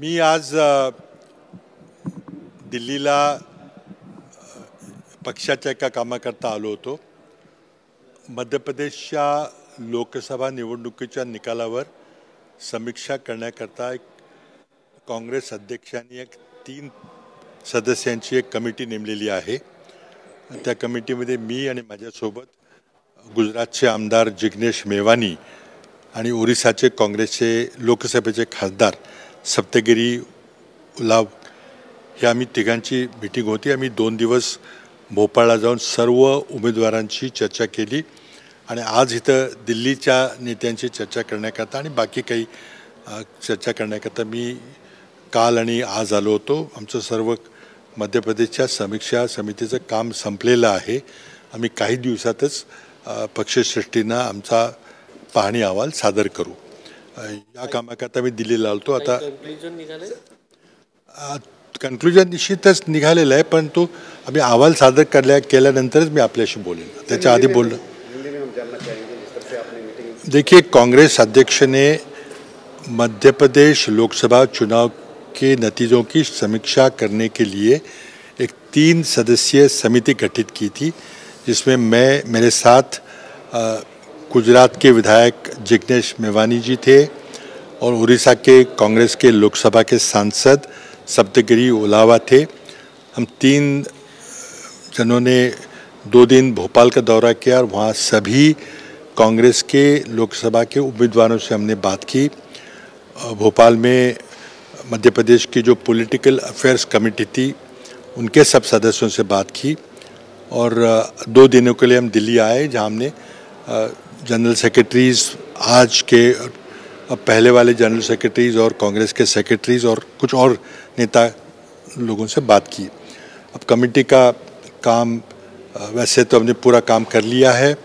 मी आज दिल्लीला पक्षाच्या एका कामाकरता आलो होतो. मध्य प्रदेशच्या लोकसभा निवडणुकीच्या निकालावर समीक्षा करण्याकरता काँग्रेस अध्यक्षांनी एक 3 सदस्यांची एक कमिटी नेमलेली आहे. त्या कमिटीमध्ये मी आणि माझ्यासोबत गुजरातचे आमदार जिग्नेश मेवानी आणि ओरिसाचे काँग्रेसचे लोकसभेचे खासदार सप्तगिरी उलाव हे आम्ही तिघांची मीटिंग होती. आम्ही 2 दिवस भोपाळला जाऊन सर्व उमेदवारांची चर्चा केली आणि आज इथं दिल्लीच्या नेत्यांची चर्चा करण्याकरता आणि बाकी काही चर्चा करण्याकरता मी काल आणि आज आलो होतो. आमचं सर्व मध्य प्रदेशच्या समीक्षा समितीचं काम संपलेलं आहे. आम्ही काही दिवसातच पक्षश्रेष्ठींना आमचा पाहणी अहवाल सादर करू. या कामाकरता मी दिल्लीला आलो. आता कन्क्लुजन निश्चितच निघालेलं आहे, परंतु आम्ही अहवाल सादर केल्यानंतरच मी आपल्याशी बोलेन. त्याच्या आधी बोलणं देखिए, कांग्रेस अध्यक्ष ने मध्य प्रदेश लोकसभा चुनाव के नतीजों की समीक्षा करने के लिए एक 3 सदस्यीय समिति गठित की थी, जिसमें मेरे साथ गुजरात के विधायक जिग्नेश मेवानी जी थे और उड़ीसा के कांग्रेस के लोकसभा के सांसद सप्तगिरी उलावा थे. हम 3 जनों ने 2 दिन भोपाल का दौरा किया और वहाँ सभी कांग्रेस के लोकसभा के उम्मीदवारों से हमने बात की. भोपाल में मध्य प्रदेश की जो पॉलिटिकल अफेयर्स कमेटी थी उनके सब सदस्यों से बात की और 2 दिनों के लिए हम दिल्ली आए, जहाँ हमने जनरल सेक्रेटरीज आज के पहले वाले जनरल सेक्रेटरीज और कांग्रेस के सेक्रेटरीज और कुछ और नेता लोगों से बात की. अब कमेटी का काम वैसे तो हमने पूरा काम कर लिया है.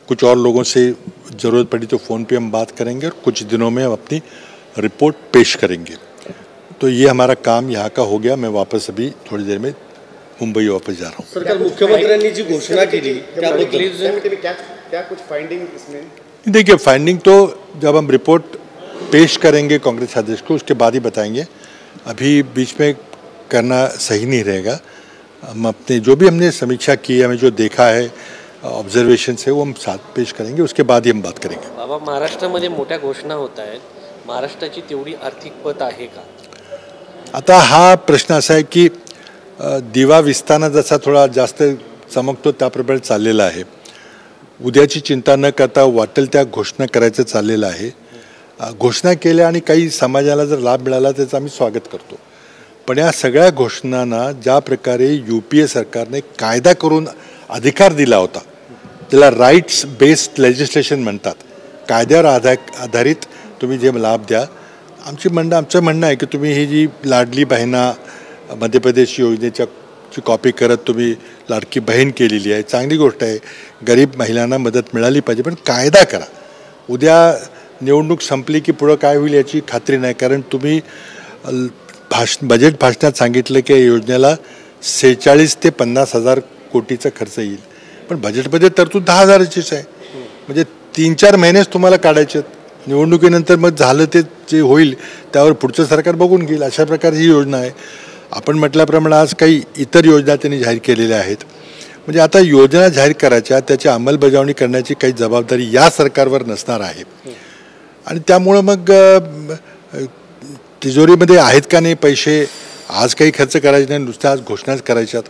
कुछ और लोगों से ज़रूरत पड़ी तो फ़ोन पे हम बात करेंगे और कुछ दिनों में हम अपनी रिपोर्ट पेश करेंगे. तो ये हमारा काम यहाँ का हो गया. मैं वापस अभी थोड़ी देर में मुंबई वापस जा रहा हूँ. सरकार मुख्यमंत्र्यांनी जी घोषणा केली क्या कुछ फाइंडिंग इसमें? देखिए, फाइंडिंग तो जब हम रिपोर्ट पेश करेंगे कांग्रेस अध्यक्ष को उसके बाद ही बताएंगे. अभी बीच में करना सही नहीं रहेगा. हम अपने जो भी हमने समीक्षा की है, हमें जो देखा है ऑब्जर्वेशन से, वो हम साथ पेश करेंगे. उसके बाद ही हम बात करेंगे. बाबा, महाराष्ट्रामध्ये मोठ्या घोषणा होत आहेत. महाराष्ट्राची तेवढी आर्थिक पत आहे का? आता हा प्रश्न असा आहे की दिवा विस्ताना जसा थोडा जास्त चमकतो त्याप्रमाणे चाललेला आहे. उद्याची चिंता न करता वाटेल त्या घोषणा करायचं चाललेलं आहे. घोषणा केल्या आणि काही समाजाला जर लाभ मिळाला त्याचं आम्ही स्वागत करतो. पण या सगळ्या घोषणांना ज्या प्रकारे UPA सरकारने कायदा करून अधिकार दिला होता, त्याला राईट्स बेस्ड लेजिस्लेशन म्हणतात, कायद्यावर आधारित तुम्ही जे लाभ द्या. आमचं म्हणणं आहे की तुम्ही ही जी लाडली बहिणा मध्य प्रदेश योजनेच्या कॉपी करत तुम्ही लाडकी बहीण केलेली आहे, चांगली गोष्ट आहे. गरीब महिलांना मदत मिळाली पाहिजे, पण कायदा करा. उद्या निवडणूक संपली की पुढं काय होईल याची खात्री नाही. कारण तुम्ही बजेट भाषणात सांगितलं की या योजनेला 46 ते 50 हजार कोटीचा खर्च येईल, पण बजेटमध्ये तरतूद 10,000चीच आहे. म्हणजे 3-4 महिनेच तुम्हाला काढायचे. निवडणुकीनंतर मग झालं ते जे होईल त्यावर पुढचं सरकार बघून घेईल. अशा प्रकारे ही योजना आहे. आपण म्हटल्याप्रमाणे आज काही इतर योजना त्यांनी जाहीर केलेल्या आहेत. म्हणजे आता योजना जाहीर करायच्या, त्याची अंमलबजावणी करण्याची काही जबाबदारी या सरकारवर नसणार आहे. आणि त्यामुळं मग तिजोरीमध्ये आहेत का नाही पैसे, आज काही खर्च करायचे नाही, नुसत्या आज घोषणाच करायच्यात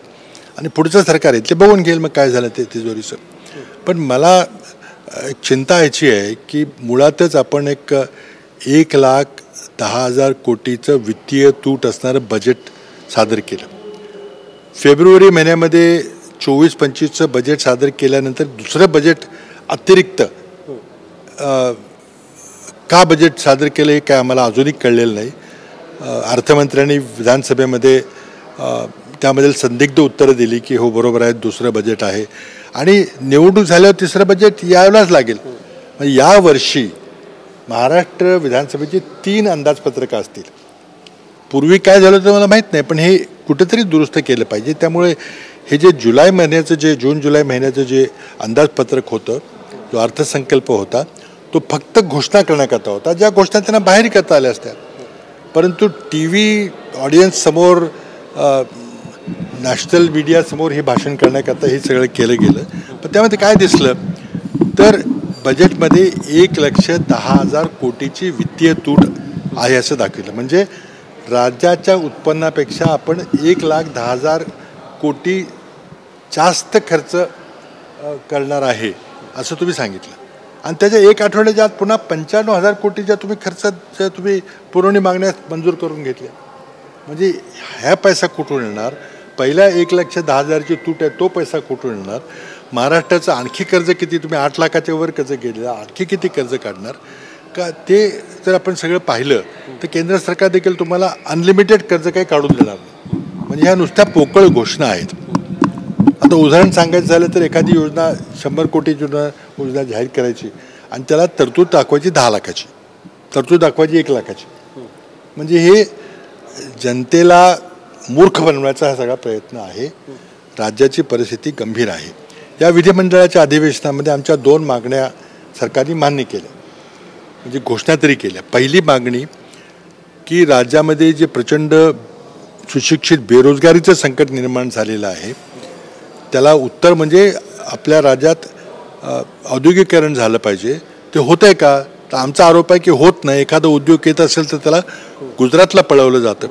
आणि पुढचं सरकार आहे ते बघून घेईल मग काय झालं ते तिजोरीचं. पण मला एक चिंता याची आहे की मुळातच आपण एक 1,10,000 कोटीचं वित्तीय तूट असणारं बजेट सादर केलं. फेब्रुवारी महिन्यामध्ये 24-25चं बजेट सादर केल्यानंतर दुसरं बजेट अतिरिक्त का बजेट सादर केलं हे काय आम्हाला अजूनही कळलेलं नाही. अर्थमंत्र्यांनी विधानसभेमध्ये त्यामधील संदिग्ध उत्तरं दिली की हो बरोबर आहे, दुसरं बजेट आहे आणि निवडणूक झाल्यावर तिसरं बजेट यायलाच लागेल. म्हणजे यावर्षी महाराष्ट्र विधानसभेची 3 अंदाजपत्रकं असतील. पूर्वी काय झालं तर मला माहीत नाही, पण हे कुठेतरी दुरुस्त केलं पाहिजे. त्यामुळे हे जे जून-जुलै महिन्याचं जे अंदाजपत्रक होतं, जो अर्थसंकल्प होता, तो फक्त घोषणा करण्याकरता होता. ज्या घोषणा त्यांना बाहेर करता आल्या असत्या परंतु टी व्ही ऑडियन्ससमोर नॅशनल मीडियासमोर हे भाषण करण्याकरता हे सगळं केलं गेलं. पण त्यामध्ये काय दिसलं तर बजेटमध्ये 1,10,000 कोटीची वित्तीय तूट आहे असं दाखवलं. म्हणजे राज्याच्या उत्पन्नापेक्षा आपण 1,10,000 कोटी जास्त खर्च करणार आहे असं तुम्ही सांगितलं. आणि त्याच्या एक आठवड्याच्या आत पुन्हा 95,000 कोटीच्या तुम्ही पुरवणी मागण्या मंजूर करून घेतल्या. म्हणजे ह्या पैसा कुठून येणार? पहिल्या 1,10,000ची तूट आहे तो पैसा कुठून येणार? महाराष्ट्राचं आणखी कर्ज किती? तुम्ही 8 लाखाच्या वर कर्ज केलेलं, आणखी किती कर्ज काढणार का? ते जर आपण सगळं पाहिलं तर केंद्र सरकार देखील तुम्हाला अनलिमिटेड कर्ज काही काढून देणार नाही. म्हणजे ह्या नुसत्या पोकळ घोषणा आहेत. आता उदाहरण सांगायचं झालं तर एखादी योजना 100 कोटीची योजना जाहीर करायची आणि त्याला तरतूद दाखवायची 10 लाखाची, तरतूद दाखवायची 1 लाखाची. म्हणजे हे जनतेला मूर्ख बनवण्याचा हा सगळा प्रयत्न आहे. राज्याची परिस्थिती गंभीर आहे. या विधिमंडळाच्या अधिवेशनामध्ये आमच्या 2 मागण्या सरकारने मान्य केल्या, म्हणजे घोषणा तरी केल्या. पहिली मागणी की राज्यामध्ये जे प्रचंड सुशिक्षित बेरोजगारीचं संकट निर्माण झालेलं आहे त्याला उत्तर म्हणजे आपल्या राज्यात औद्योगिकीकरण झालं पाहिजे. ते होतं आहे का? तर आमचा आरोप आहे की होत नाही. एखादा उद्योग येत असेल तर त्याला गुजरातला पळवलं जातं.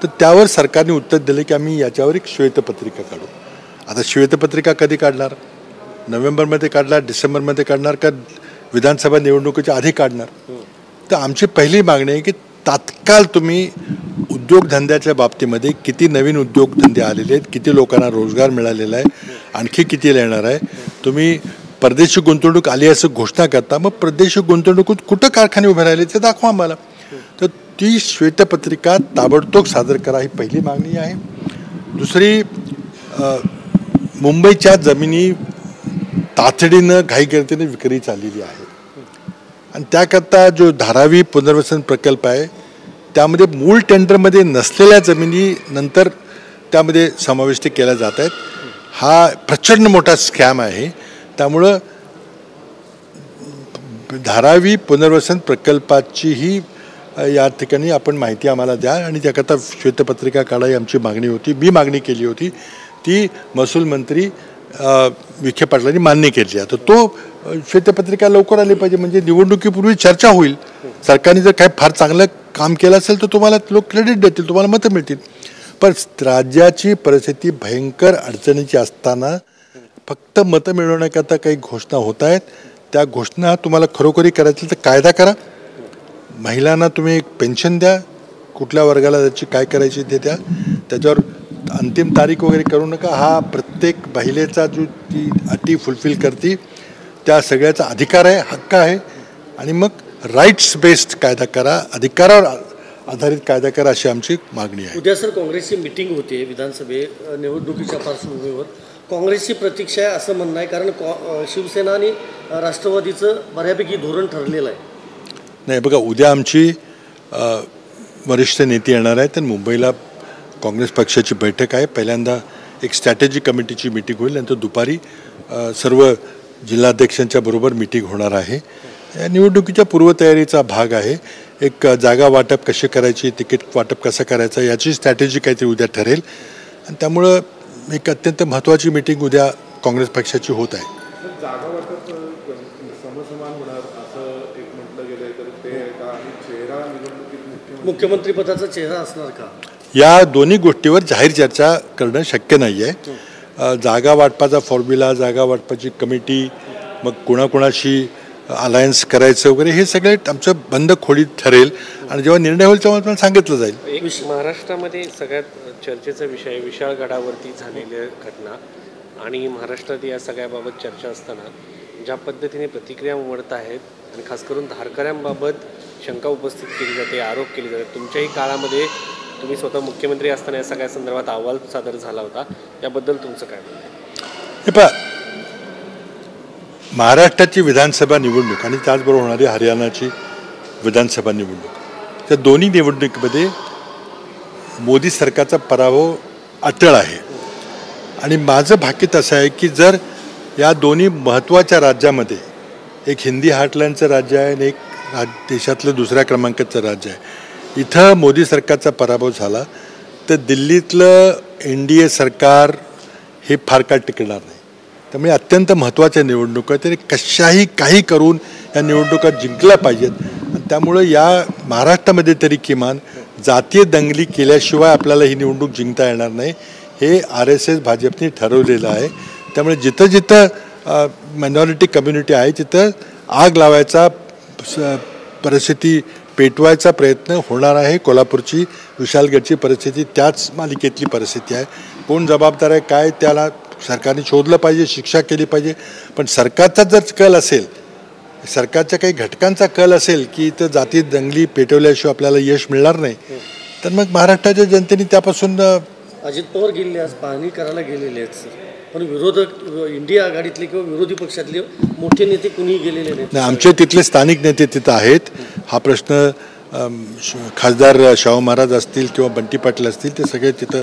तर त्यावर सरकारने उत्तर दिले की आम्ही याच्यावर एक श्वेतपत्रिका काढू. आता श्वेतपत्रिका कधी काढणार? नोव्हेंबरमध्ये काढणार, डिसेंबरमध्ये काढणार का विधानसभा निवडणुकीच्या आधी काढणार? तर आमची पहिली मागणी आहे की तात्काळ तुम्ही उद्योगधंद्याच्या बाबतीमध्ये किती नवीन उद्योगधंदे आलेले आहेत, किती लोकांना रोजगार मिळालेला आहे, आणखी किती येणार आहे, तुम्ही परदेशी गुंतवणूक आली असं घोषणा करता, मग परदेशी गुंतवणुकीत कुठं कारखाने उभे राहिले ते दाखवा आम्हाला. तर ती श्वेतपत्रिका ताबडतोब सादर करा ही पहिली मागणी आहे. दुसरी, मुंबईच्या जमिनी तातडीनं घाईगर्दीने विक्री चाललेली आहे आणि त्याकरता जो धारावी पुनर्वसन प्रकल्प आहे त्यामध्ये मूळ टेंडरमध्ये नसलेल्या जमिनी नंतर त्यामध्ये समाविष्ट केल्या जात आहेत. हा प्रचंड मोठा स्कॅम आहे. त्यामुळं धारावी पुनर्वसन प्रकल्पाचीही या ठिकाणी आपण माहिती आम्हाला द्या आणि त्याकरता श्वेतपत्रिका काढावी आमची मागणी होती. मी मागणी केली होती ती महसूल मंत्री विखे पाटलांनी मान्य केली आहे. तर तो श्वेतपत्रिका लवकर आली पाहिजे म्हणजे निवडणुकीपूर्वी चर्चा होईल. सरकारने जर काय फार चांगलं काम केलं असेल तर तुम्हाला लोक क्रेडिट देतील, तुम्हाला मतं मिळतील. पण राज्याची परिस्थिती भयंकर अडचणीची असताना फक्त मतं मिळवण्याकरता काही घोषणा होत आहेत. त्या घोषणा तुम्हाला खरोखरी करायची तर कायदा करा. महिलांना तुम्ही एक पेन्शन द्या, कुठल्या वर्गाला त्याची काय करायची ते द्या. त्याच्यावर अंतिम तारीख वगैरे करू नका. हा प्रत्येक महिलेचा जो ती अटी फुलफिल करते त्या सगळ्याचा अधिकार आहे, हक्क आहे. आणि मग राईट्स बेस्ड कायदा करा, अधिकारावर आधारित कायदा करा अशी आमची मागणी आहे. उद्या सर काँग्रेसची मिटिंग होते विधानसभे निवडणुकीच्या पार्श्वभूमीवर. काँग्रेसची प्रतीक्षा आहे असं म्हणणं आहे, कारण शिवसेना आणि राष्ट्रवादीचं बऱ्यापैकी धोरण ठरलेलं आहे. नाही बघा, उद्या आमची वरिष्ठ नेते येणार आहेत आणि मुंबईला काँग्रेस पक्षाची बैठक आहे. पहिल्यांदा एक स्ट्रॅटेजी कमिटीची मीटिंग होईल, नंतर दुपारी सर्व जिल्हाध्यक्षांच्या बरोबर मीटिंग होणार आहे. या निवडणुकीच्या पूर्वतयारीचा भाग आहे. एक जागा वाटप कशी करायची, तिकीट वाटप कसं करायचं याची स्ट्रॅटेजी काहीतरी उद्या ठरेल. आणि त्यामुळं एक अत्यंत महत्त्वाची मीटिंग उद्या काँग्रेस पक्षाची होत आहे. जागा वाटप समसमान होणार असं एक म्हटलं गेलंय, तर ते का चेहरा निवडणुकीत मुख्यमंत्री पदाचा चेहरा असणार का? या दोन्ही गोष्टीवर जाहीर चर्चा करणं शक्य नाही आहे. जागा वाटपाचा फॉर्म्युला, जागा वाटपाची कमिटी, मग कुणाकुणाशी अलायन्स करायचं वगैरे हे सगळे आमचं बंद खोलीत ठरेल आणि जेव्हा निर्णय होईल तेव्हा तुम्हाला सांगितलं जाईल. एक महाराष्ट्रामध्ये सगळ्यात चर्चेचा विषय विशाळगडावरती झालेल्या घटना आणि महाराष्ट्रात या सगळ्याबाबत चर्चा असताना ज्या पद्धतीने प्रतिक्रिया उमटत आहेत आणि खास करून धारकऱ्यांबाबत शंका उपस्थित केली जाते, आरोप केले जातात. तुमच्याही काळामध्ये तुम्ही स्वतः मुख्यमंत्री असताना या सगळ्या संदर्भात अहवाल सादर झाला होता, याबद्दल तुमचं काय म्हणणं आहे? हे पहा, महाराष्ट्राची विधानसभा निवडणूक आणि त्याचबरोबर होणारी हरियाणाची विधानसभा निवडणूक, त्या दोन्ही निवडणुकीमध्ये मोदी सरकारचा पराभव अटळ आहे. आणि माझं भाग्य तसं आहे की जर या दोन्ही महत्त्वाच्या राज्यामध्ये एक हिंदी हार्टलँडचं राज्य आहे आणि एक देशातलं दुसऱ्या क्रमांकाचं राज्य आहे, इथं मोदी सरकारचा पराभव झाला तर दिल्लीतलं NDA सरकार हे फार काळ टिकणार नाही. त्यामुळे अत्यंत महत्त्वाच्या निवडणुका तरी कशाही काही करून या निवडणुका जिंकल्या पाहिजेत. आणि त्यामुळं या महाराष्ट्रामध्ये तरी किमान जातीय दंगली केल्याशिवाय आपल्याला ही निवडणूक जिंकता येणार नाही हे RSS भाजपने ठरवलेलं आहे. त्यामुळे जिथं जिथं मायनॉरिटी कम्युनिटी आहे तिथं आग लावायचा परिस्थिती पेटवायचा प्रयत्न होणार आहे. कोल्हापूरची विशालगडची परिस्थिती त्याच मालिकेतली परिस्थिती आहे. कोण जबाबदार आहे काय त्याला सरकारने शोधलं पाहिजे, शिक्षा केली पाहिजे. पण सरकारचा जर कल असेल, सरकारच्या काही घटकांचा कल असेल की इथं जाती दंगली पेटवल्याशिवाय आपल्याला यश मिळणार नाही तर मग महाराष्ट्राच्या जनतेने त्यापासून अजित पवार गेलेले आज पाहणी करायला गेलेले आहेत सर, पण विरोधक इंडिया आघाडीतले किंवा विरोधी पक्षातले मोठे नेते कुणीही गेलेले नाहीत. आमचे तिथले स्थानिक नेते तिथं आहेत. हा प्रश्न खासदार शाहू महाराज असतील किंवा बंटी पाटील असतील ते सगळे तिथं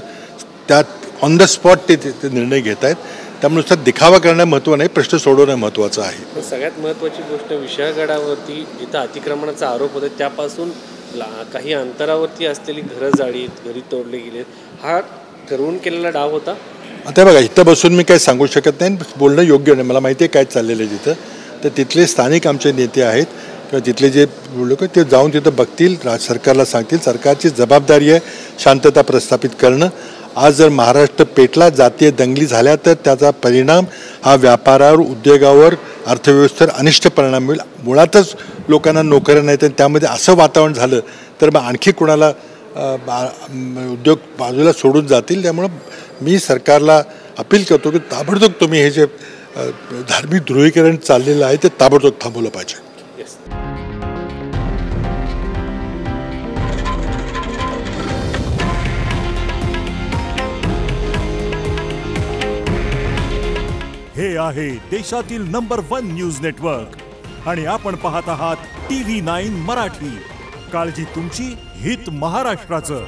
त्यात ऑन द स्पॉट ते तिथे निर्णय घेत आहेत. त्यामुळे नुसतं दिखावा करणं महत्त्व नाही, प्रश्न सोडवणं महत्त्वाचं आहे. सगळ्यात महत्त्वाची गोष्ट विशाळगडावरती जिथं अतिक्रमणाचा आरोप होता त्यापासून काही अंतरावरती असलेली घरं जाळीत, घरी तोडले गेले, हा ठरवून केलेला डाव होता. आता बघा इथं बसून मी काही सांगू शकत नाही, बोलणं योग्य नाही. मला माहिती आहे काय चाललेलं आहे तिथं. तर तिथले स्थानिक आमचे नेते आहेत किंवा तिथले जे लोक ते जाऊन तिथं बघतील, सरकारला सांगतील. सरकारची जबाबदारी आहे शांतता प्रस्थापित करणं. आज जर महाराष्ट्र पेटला, जातीय दंगली झाल्या तर त्याचा परिणाम हा व्यापारावर, उद्योगावर, अर्थव्यवस्थेवर अनिष्ट परिणाम होईल. मुळातच लोकांना नोकऱ्या नाहीत आणि त्यामध्ये असं वातावरण झालं तर मग आणखी कोणाला उद्योग बाजूला सोडून जातील. त्यामुळं मी सरकारला अपील करतो की ताबडतोब तुम्ही हे जे धार्मिक ध्रुवीकरण चाललेलं आहे ते ताबडतोब थांबवलं पाहिजे. हे आहे देशातील नंबर 1 न्यूज नेटवर्क आणि आपण पाहत आहात TV9 मराठी. काळजी तुमची, हित महाराष्ट्राचं.